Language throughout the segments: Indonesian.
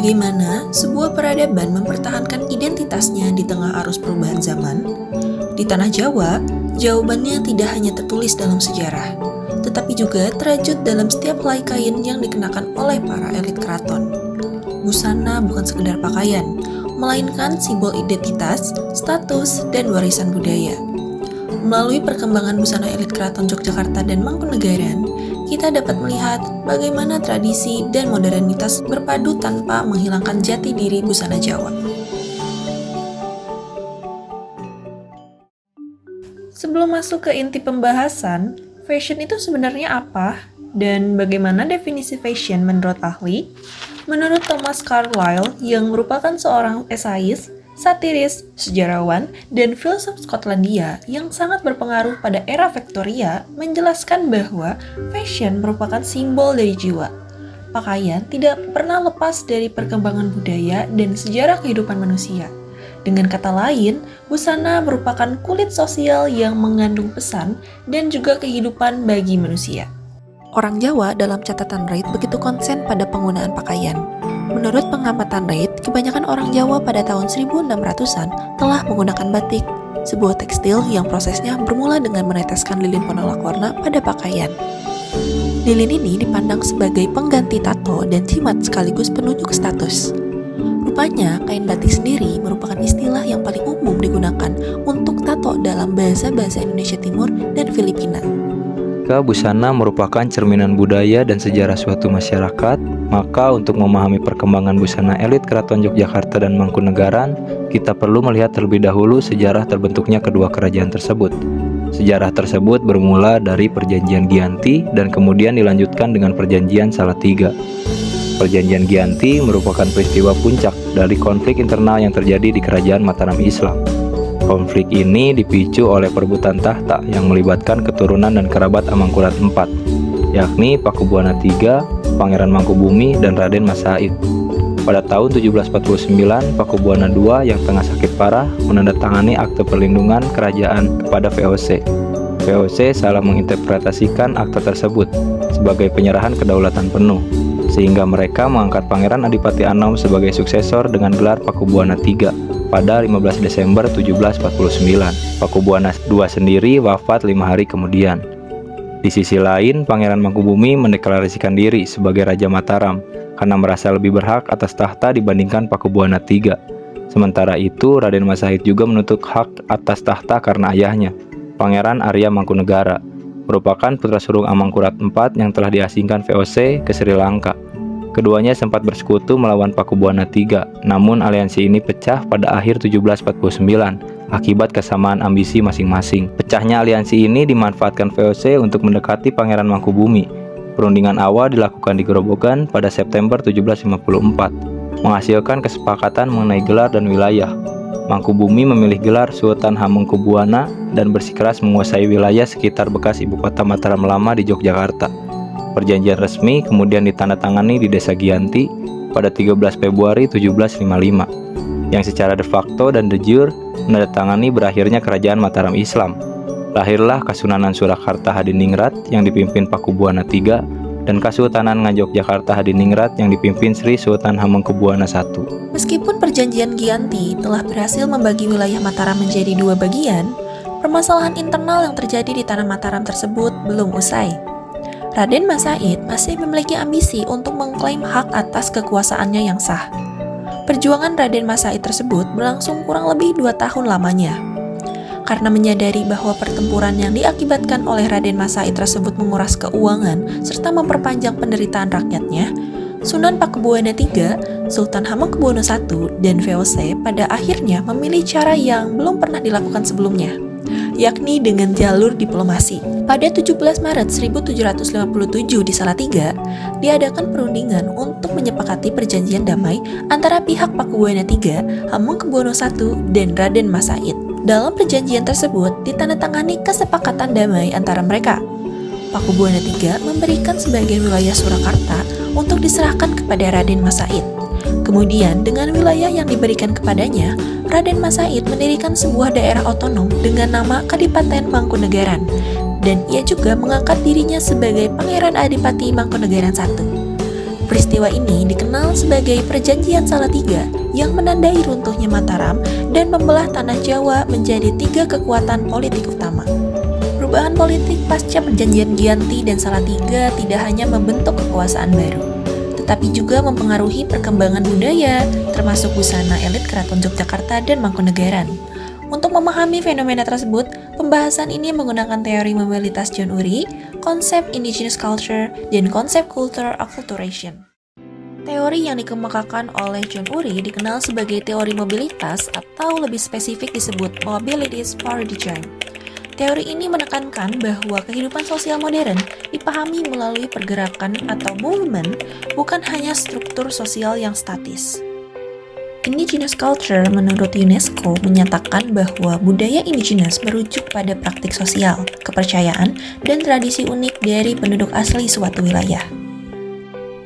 Bagaimana sebuah peradaban mempertahankan identitasnya di tengah arus perubahan zaman? Di tanah Jawa, jawabannya tidak hanya tertulis dalam sejarah, tetapi juga terajut dalam setiap helai kain yang dikenakan oleh para elit keraton. Busana bukan sekedar pakaian, melainkan simbol identitas, status, dan warisan budaya. Melalui perkembangan busana elit keraton Yogyakarta dan Mangkunegaran, kita dapat melihat bagaimana tradisi dan modernitas berpadu tanpa menghilangkan jati diri busana Jawa. Sebelum masuk ke inti pembahasan, fashion itu sebenarnya apa? Dan bagaimana definisi fashion menurut ahli? Menurut Thomas Carlyle yang merupakan seorang esais, satiris, sejarawan, dan filsuf Skotlandia yang sangat berpengaruh pada era Victoria, menjelaskan bahwa fashion merupakan simbol dari jiwa. Pakaian tidak pernah lepas dari perkembangan budaya dan sejarah kehidupan manusia. Dengan kata lain, busana merupakan kulit sosial yang mengandung pesan dan juga kehidupan bagi manusia. Orang Jawa dalam catatan Reid begitu konsen pada penggunaan pakaian. Menurut pengamatan Reid, kebanyakan orang Jawa pada tahun 1600-an telah menggunakan batik, sebuah tekstil yang prosesnya bermula dengan meneteskan lilin penolak warna pada pakaian. Lilin ini dipandang sebagai pengganti tato dan jimat sekaligus penunjuk status. Rupanya, kain batik sendiri merupakan istilah yang paling umum digunakan untuk tato dalam bahasa-bahasa Indonesia Timur dan Filipina. Jika busana merupakan cerminan budaya dan sejarah suatu masyarakat, maka untuk memahami perkembangan busana elit Keraton Yogyakarta dan Mangkunegaran, kita perlu melihat terlebih dahulu sejarah terbentuknya kedua kerajaan tersebut. Sejarah tersebut bermula dari Perjanjian Giyanti dan kemudian dilanjutkan dengan Perjanjian Salatiga. Perjanjian Giyanti merupakan peristiwa puncak dari konflik internal yang terjadi di Kerajaan Mataram Islam. Konflik ini dipicu oleh perebutan tahta yang melibatkan keturunan dan kerabat Amangkurat IV, yakni Pakubuwana III, Pangeran Mangkubumi, dan Raden Mas Said. Pada tahun 1749, Pakubuwana II yang tengah sakit parah menandatangani akte perlindungan kerajaan kepada VOC. VOC salah menginterpretasikan akte tersebut sebagai penyerahan kedaulatan penuh, sehingga mereka mengangkat Pangeran Adipati Anom sebagai suksesor dengan gelar Pakubuwana III. Pada 15 Desember 1749, Pakubuwana II sendiri wafat 5 hari kemudian. Di sisi lain, Pangeran Mangkubumi mendeklarasikan diri sebagai Raja Mataram karena merasa lebih berhak atas tahta dibandingkan Pakubuwana III. Sementara itu, Raden Mas Said juga menuntut hak atas tahta karena ayahnya, Pangeran Arya Mangkunegara, merupakan putra sulung Amangkurat IV yang telah diasingkan VOC ke Sri Lanka. Keduanya sempat bersekutu melawan Pakubuwana III, namun aliansi ini pecah pada akhir 1749 akibat kesamaan ambisi masing-masing. Pecahnya aliansi ini dimanfaatkan VOC untuk mendekati Pangeran Mangkubumi. Perundingan awal dilakukan di Grobogan pada September 1754, menghasilkan kesepakatan mengenai gelar dan wilayah. Mangkubumi memilih gelar Sultan Hamengkubuwana dan bersikeras menguasai wilayah sekitar bekas ibu kota Mataram lama di Yogyakarta. Perjanjian resmi kemudian ditandatangani di Desa Giyanti pada 13 Februari 1755, yang secara de facto dan de jure menandatangani berakhirnya Kerajaan Mataram Islam. Lahirlah Kasunanan Surakarta Hadiningrat yang dipimpin Pakubuwana III dan Kasultanan Ngayogyakarta Hadiningrat yang dipimpin Sri Sultan Hamengkubuwana I. Meskipun Perjanjian Giyanti telah berhasil membagi wilayah Mataram menjadi dua bagian, permasalahan internal yang terjadi di tanah Mataram tersebut belum usai. Raden Mas Said masih memiliki ambisi untuk mengklaim hak atas kekuasaannya yang sah. Perjuangan Raden Mas Said tersebut berlangsung kurang lebih 2 tahun lamanya. Karena menyadari bahwa pertempuran yang diakibatkan oleh Raden Mas Said tersebut menguras keuangan serta memperpanjang penderitaan rakyatnya, Sunan Pakubuwana III, Sultan Hamengkubuwono I, dan VOC pada akhirnya memilih cara yang belum pernah dilakukan sebelumnya, yakni dengan jalur diplomasi. Pada 17 Maret 1757 di Salatiga, diadakan perundingan untuk menyepakati perjanjian damai antara pihak Pakubuwana III, Hamengkubuwono I, dan Raden Mas Said. Dalam perjanjian tersebut ditandatangani kesepakatan damai antara mereka. Pakubuwana III memberikan sebagian wilayah Surakarta untuk diserahkan kepada Raden Mas Said. Kemudian, dengan wilayah yang diberikan kepadanya, Raden Mas Said mendirikan sebuah daerah otonom dengan nama Kadipaten Mangkunegaran, dan ia juga mengangkat dirinya sebagai Pangeran Adipati Mangkunegaran I. Peristiwa ini dikenal sebagai Perjanjian Salatiga yang menandai runtuhnya Mataram dan membelah tanah Jawa menjadi 3 kekuatan politik utama. Perubahan politik pasca Perjanjian Giyanti dan Salatiga tidak hanya membentuk kekuasaan baru, tetapi juga mempengaruhi perkembangan budaya, termasuk busana elit Keraton Yogyakarta dan Mangkunegaran. Untuk memahami fenomena tersebut, pembahasan ini menggunakan teori mobilitas John Ury, konsep indigenous culture, dan konsep culture acculturation. Teori yang dikemukakan oleh John Ury dikenal sebagai teori mobilitas atau lebih spesifik disebut mobilities paradigm. Teori ini menekankan bahwa kehidupan sosial modern dipahami melalui pergerakan atau movement, bukan hanya struktur sosial yang statis. Indigenous culture menurut UNESCO menyatakan bahwa budaya indigenous merujuk pada praktik sosial, kepercayaan, dan tradisi unik dari penduduk asli suatu wilayah.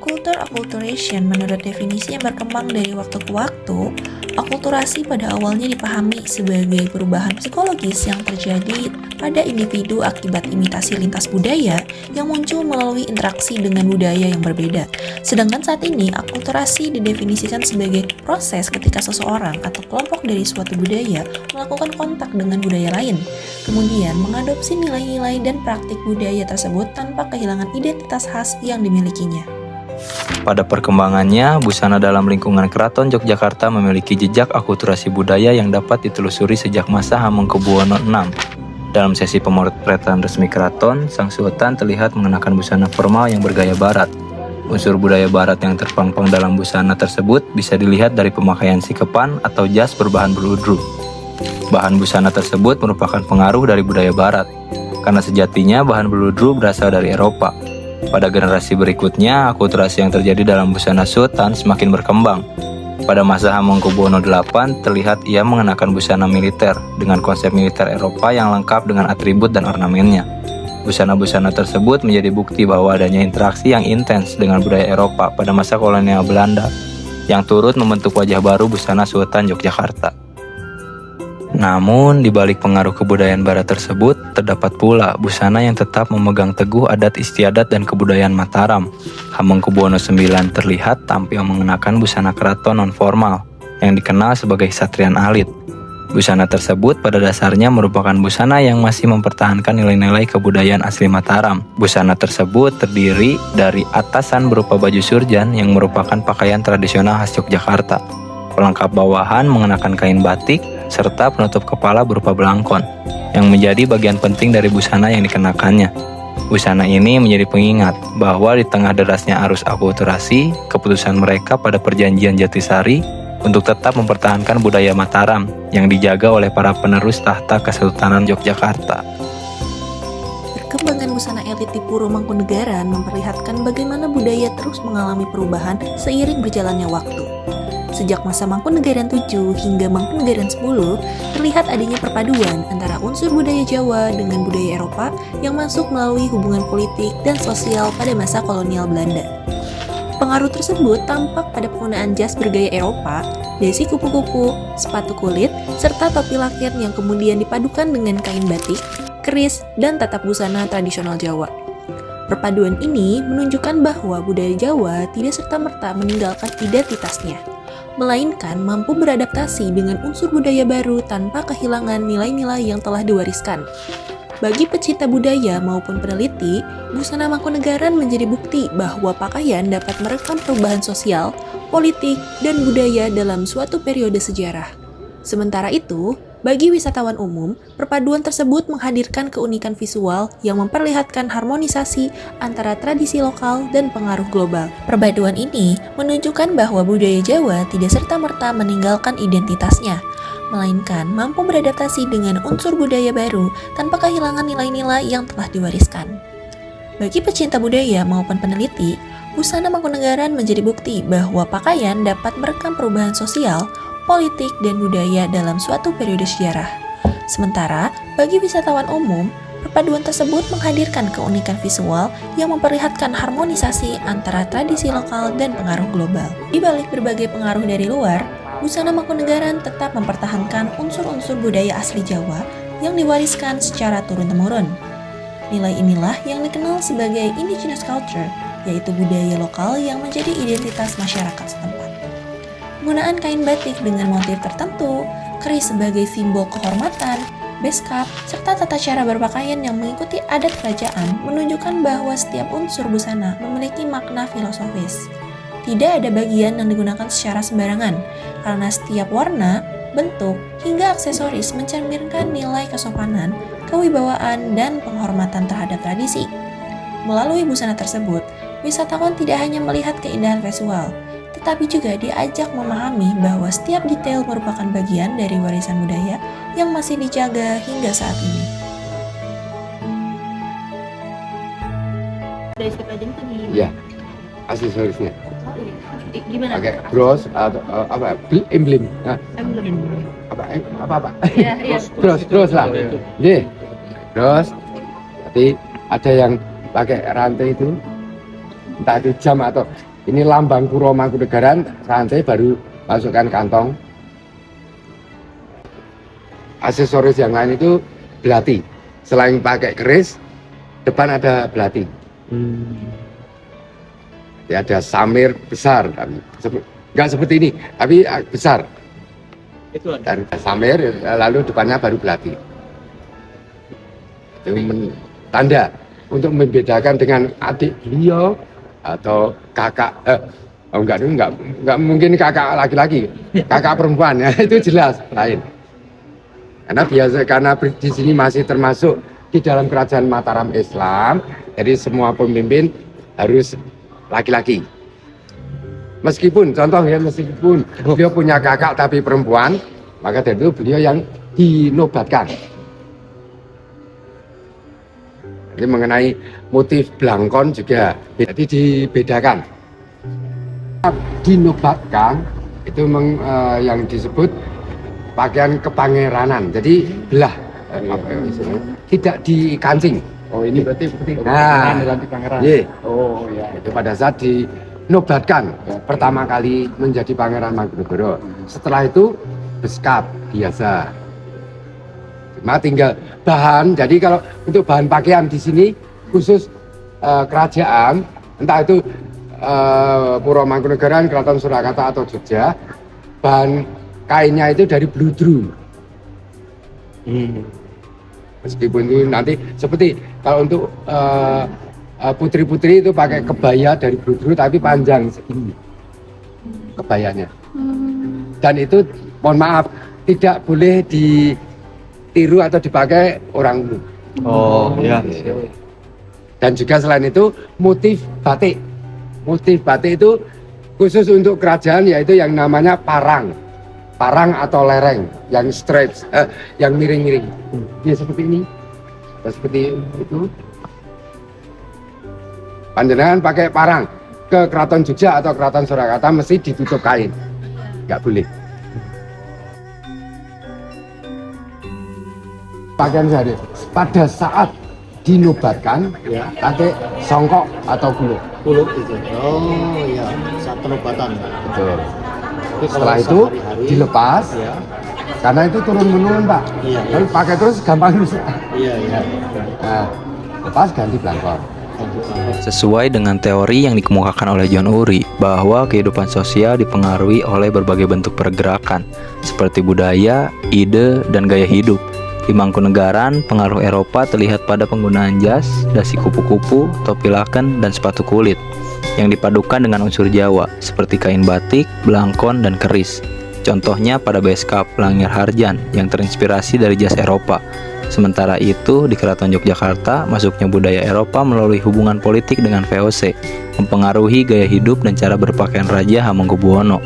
Culture acculturation menurut definisi yang berkembang dari waktu ke waktu, akulturasi pada awalnya dipahami sebagai perubahan psikologis yang terjadi pada individu akibat imitasi lintas budaya yang muncul melalui interaksi dengan budaya yang berbeda. Sedangkan saat ini, akulturasi didefinisikan sebagai proses ketika seseorang atau kelompok dari suatu budaya melakukan kontak dengan budaya lain, kemudian mengadopsi nilai-nilai dan praktik budaya tersebut tanpa kehilangan identitas khas yang dimilikinya. Pada perkembangannya, busana dalam lingkungan Keraton Yogyakarta memiliki jejak akulturasi budaya yang dapat ditelusuri sejak masa Hamengkubuwono VI. Dalam sesi pemotretan resmi keraton, Sang Sultan terlihat mengenakan busana formal yang bergaya barat. Unsur budaya barat yang terpampang dalam busana tersebut bisa dilihat dari pemakaian sikepan atau jas berbahan beludru. Bahan busana tersebut merupakan pengaruh dari budaya barat, karena sejatinya bahan beludru berasal dari Eropa. Pada generasi berikutnya, akulturasi yang terjadi dalam busana sultan semakin berkembang. Pada masa Hamengkubuwono VIII, terlihat ia mengenakan busana militer dengan konsep militer Eropa yang lengkap dengan atribut dan ornamennya. Busana-busana tersebut menjadi bukti bahwa adanya interaksi yang intens dengan budaya Eropa pada masa kolonial Belanda, yang turut membentuk wajah baru busana Sultan Yogyakarta. Namun, di balik pengaruh kebudayaan barat tersebut, terdapat pula busana yang tetap memegang teguh adat istiadat dan kebudayaan Mataram. Hamengkubuwono IX terlihat tampil mengenakan busana keraton non-formal, yang dikenal sebagai satrian alit. Busana tersebut pada dasarnya merupakan busana yang masih mempertahankan nilai-nilai kebudayaan asli Mataram. Busana tersebut terdiri dari atasan berupa baju surjan yang merupakan pakaian tradisional khas Yogyakarta. Pelengkap bawahan mengenakan kain batik, serta penutup kepala berupa belangkon, yang menjadi bagian penting dari busana yang dikenakannya. Busana ini menjadi pengingat bahwa di tengah derasnya arus akulturasi, keputusan mereka pada Perjanjian Jatisari untuk tetap mempertahankan budaya Mataram yang dijaga oleh para penerus tahta Kesultanan Yogyakarta. Perkembangan busana elit di Puro Mangkunegaran memperlihatkan bagaimana budaya terus mengalami perubahan seiring berjalannya waktu. Sejak masa Mangkunegaran VII hingga Mangkunegaran X, terlihat adanya perpaduan antara unsur budaya Jawa dengan budaya Eropa yang masuk melalui hubungan politik dan sosial pada masa kolonial Belanda. Pengaruh tersebut tampak pada penggunaan jas bergaya Eropa, dasi kupu-kupu, sepatu kulit, serta topi laket yang kemudian dipadukan dengan kain batik, keris, dan tatap busana tradisional Jawa. Perpaduan ini menunjukkan bahwa budaya Jawa tidak serta-merta meninggalkan identitasnya, melainkan mampu beradaptasi dengan unsur budaya baru tanpa kehilangan nilai-nilai yang telah diwariskan. Bagi pecinta budaya maupun peneliti, busana Mangkunegaran menjadi bukti bahwa pakaian dapat merekam perubahan sosial, politik, dan budaya dalam suatu periode sejarah. Sementara itu, bagi wisatawan umum, perpaduan tersebut menghadirkan keunikan visual yang memperlihatkan harmonisasi antara tradisi lokal dan pengaruh global. Perpaduan ini menunjukkan bahwa budaya Jawa tidak serta-merta meninggalkan identitasnya, melainkan mampu beradaptasi dengan unsur budaya baru tanpa kehilangan nilai-nilai yang telah diwariskan. Bagi pecinta budaya maupun peneliti, busana Mangkunegaran menjadi bukti bahwa pakaian dapat merekam perubahan sosial, politik, dan budaya dalam suatu periode sejarah. Sementara, bagi wisatawan umum, perpaduan tersebut menghadirkan keunikan visual yang memperlihatkan harmonisasi antara tradisi lokal dan pengaruh global. Di balik berbagai pengaruh dari luar, busana Mangkunegaran tetap mempertahankan unsur-unsur budaya asli Jawa yang diwariskan secara turun-temurun. Nilai inilah yang dikenal sebagai indigenous culture yaitu budaya lokal yang menjadi identitas masyarakat setempat. Penggunaan kain batik dengan motif tertentu, keris sebagai simbol kehormatan, beskap, serta tata cara berpakaian yang mengikuti adat kerajaan menunjukkan bahwa setiap unsur busana memiliki makna filosofis. Tidak ada bagian yang digunakan secara sembarangan, karena setiap warna, bentuk, hingga aksesoris mencerminkan nilai kesopanan, kewibawaan, dan penghormatan terhadap tradisi. Melalui busana tersebut, wisatawan tidak hanya melihat keindahan visual, tetapi juga diajak memahami bahwa setiap detail merupakan bagian dari warisan budaya yang masih dijaga hingga saat ini. Dari setiap ajang itu Ya, aksesorisnya. gimana? Pakai bros atau emblem. Nah, Emblem. apa? Iya, iya. Bros lah. Nih, bros. Tapi ada yang pakai rantai itu, entah itu jam atau ini lambang Puro Mangkunegaran, rantai baru masukkan kantong. Aksesoris yang lain itu belati. Selain pakai keris, depan ada belati. Ya, ada samir besar, nggak seperti ini, tapi besar. Itu ada. Dan samir, lalu depannya baru belati. Itu tanda untuk membedakan dengan adik beliau atau kakak. Enggak mungkin kakak laki-laki, kakak perempuan ya, itu jelas lain. Karena di sini masih termasuk di dalam kerajaan Mataram Islam, jadi semua pemimpin harus laki-laki. Meskipun beliau punya kakak tapi perempuan, maka dari itu beliau yang dinobatkan. Jadi mengenai motif blangkon juga jadi dibedakan. Dinobatkan itu yang disebut pakaian kepangeranan. Jadi belah, tidak dikancing. Oh, ini berarti seperti pangeran. Iya. Oh ya. Itu pada saat dinobatkan pertama kali menjadi Pangeran Mangkunegara. Setelah itu beskap biasa. Cuma tinggal bahan. Jadi kalau untuk bahan pakaian di sini khusus kerajaan, entah itu Puro Mangkunegaran, Keraton Surakarta atau Jogja, bahan kainnya itu dari bludru. Meskipun itu nanti seperti kalau untuk putri-putri itu pakai kebaya dari bludru tapi panjang segini kebayanya. Dan itu mohon maaf tidak boleh ditiru atau dipakai orang umum. Oh ya. Dan juga selain itu motif batik. Motif batik itu khusus untuk kerajaan, yaitu yang namanya parang atau lereng yang straight, yang miring-miring. Ya seperti ini, seperti itu. Panjenengan pakai parang ke Keraton Jogja atau Keraton Surakarta mesti ditutup kain, nggak boleh. Pakaian sehari pada saat dinobatkan pakai songkok atau gulung. Puluh itu. Oh iya, saat penobatan. Betul. Tapi Setelah kalau itu sehari-hari, dilepas, ya. karena itu turun menurun Pak. Iya, iya. Kalau pakai terus gampang rusak. Iya. Nah, lepas ganti blangkon. Sesuai dengan teori yang dikemukakan oleh John Ury bahwa kehidupan sosial dipengaruhi oleh berbagai bentuk pergerakan seperti budaya, ide, dan gaya hidup. Di Mangkunegaran, pengaruh Eropa terlihat pada penggunaan jas, dasi kupu-kupu, topi laken, dan sepatu kulit yang dipadukan dengan unsur Jawa seperti kain batik, blangkon, dan keris. Contohnya pada beskap Langir Harjan yang terinspirasi dari jas Eropa. Sementara itu, di Keraton Yogyakarta, masuknya budaya Eropa melalui hubungan politik dengan VOC, mempengaruhi gaya hidup dan cara berpakaian Raja Hamengkubuwono.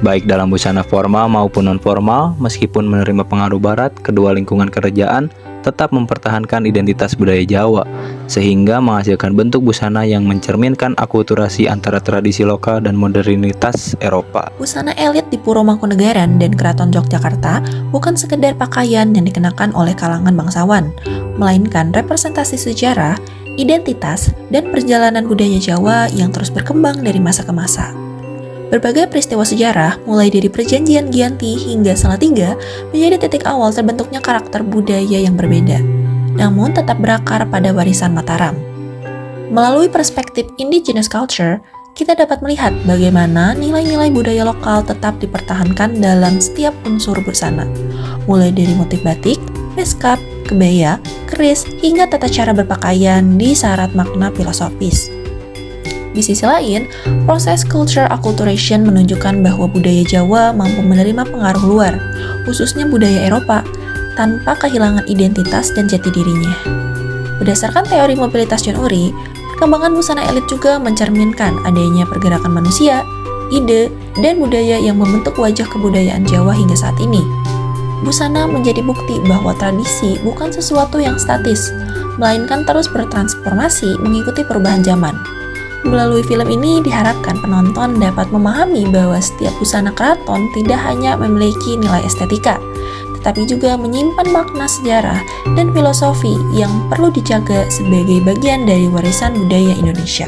Baik dalam busana formal maupun non-formal, meskipun menerima pengaruh barat, kedua lingkungan kerajaan tetap mempertahankan identitas budaya Jawa, sehingga menghasilkan bentuk busana yang mencerminkan akulturasi antara tradisi lokal dan modernitas Eropa. Busana elit di Puro Mangkunegaran dan Keraton Yogyakarta bukan sekedar pakaian yang dikenakan oleh kalangan bangsawan, melainkan representasi sejarah, identitas, dan perjalanan budaya Jawa yang terus berkembang dari masa ke masa. Berbagai peristiwa sejarah, mulai dari Perjanjian Giyanti hingga Salatiga, menjadi titik awal terbentuknya karakter budaya yang berbeda, namun tetap berakar pada warisan Mataram. Melalui perspektif indigenous culture, kita dapat melihat bagaimana nilai-nilai budaya lokal tetap dipertahankan dalam setiap unsur busana, mulai dari motif batik, beskap, kebaya, keris, hingga tata cara berpakaian disyarat makna filosofis. Di sisi lain, proses culture acculturation menunjukkan bahwa budaya Jawa mampu menerima pengaruh luar, khususnya budaya Eropa, tanpa kehilangan identitas dan jati dirinya. Berdasarkan teori mobilitas John Ury, perkembangan busana elit juga mencerminkan adanya pergerakan manusia, ide, dan budaya yang membentuk wajah kebudayaan Jawa hingga saat ini. Busana menjadi bukti bahwa tradisi bukan sesuatu yang statis, melainkan terus bertransformasi mengikuti perubahan zaman. Melalui film ini diharapkan penonton dapat memahami bahwa setiap busana keraton tidak hanya memiliki nilai estetika, tetapi juga menyimpan makna sejarah dan filosofi yang perlu dijaga sebagai bagian dari warisan budaya Indonesia.